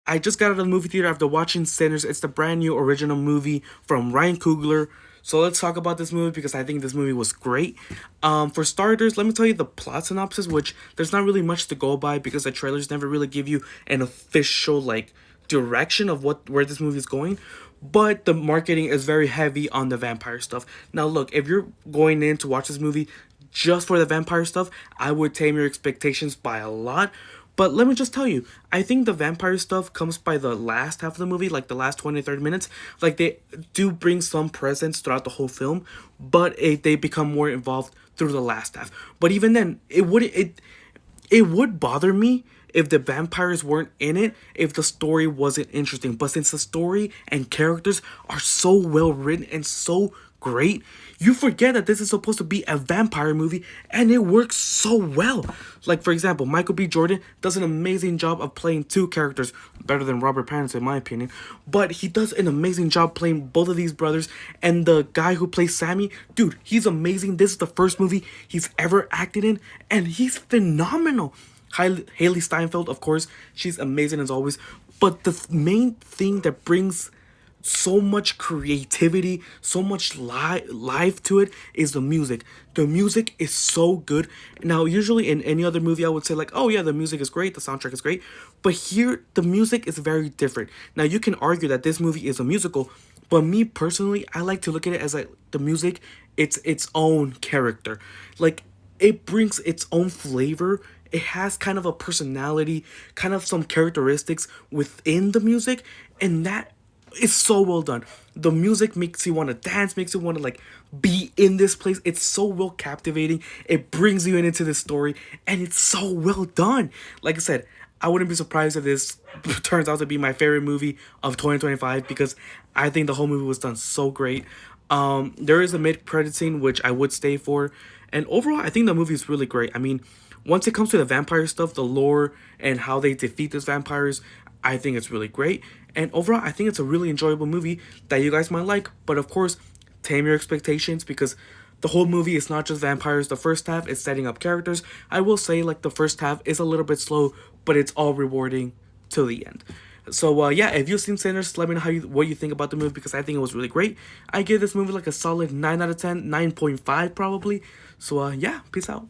I just got out of the movie theater after watching Sinners. It's the brand new original movie from Ryan Coogler. So let's talk about this movie because I think this movie was great. For starters, let me tell you the plot synopsis, which there's not really much to go by because the trailers never really give you an official direction of where this movie is going. But the marketing is very heavy on the vampire stuff. Now, look, if you're going in to watch this movie just for the vampire stuff, I would tame your expectations by a lot. But let me just tell you, I think the vampire stuff comes by the last half of the movie, like the last 20, 30 minutes. Like, they do bring some presence throughout the whole film, but they become more involved through the last half. But even then, it would bother me if the vampires weren't in it, if the story wasn't interesting. But since the story and characters are so well written and so great, you forget that this is supposed to be a vampire movie and it works so well. Like, for example, Michael B. Jordan does an amazing job of playing two characters, better than Robert Pattinson in my opinion, but he does an amazing job playing both of these brothers. And the guy who plays Sammy, dude, he's amazing. This is the first movie he's ever acted in and he's phenomenal. Hailee Steinfeld, of course, she's amazing as always. But the main thing that brings so much creativity, so much life to it is the music. The music is so good. Now, usually in any other movie, I would say like, oh yeah, the music is great, the soundtrack is great. But here, the music is very different. Now, you can argue that this movie is a musical, but me personally, I like to look at it as like the music, it's its own character. Like, it brings its own flavor. It has kind of a personality, kind of some characteristics within the music, and that is so well done. The music makes you want to dance, makes you want to like be in this place. It's so well captivating. It brings you into this story, and it's so well done. Like I said, I wouldn't be surprised if this turns out to be my favorite movie of 2025 because I think the whole movie was done so great. There is a mid-credit scene which I would stay for, and overall, I think the movie is really great. I mean, once it comes to the vampire stuff, the lore and how they defeat these vampires, I think it's really great. And overall, I think it's a really enjoyable movie that you guys might like. But of course, tame your expectations because the whole movie is not just vampires. The first half is setting up characters. I will say like the first half is a little bit slow, but it's all rewarding till the end. So yeah, if you've seen Sinners, let me know what you think about the movie because I think it was really great. I give this movie like a solid 9 out of 10, 9.5 probably. So yeah, peace out.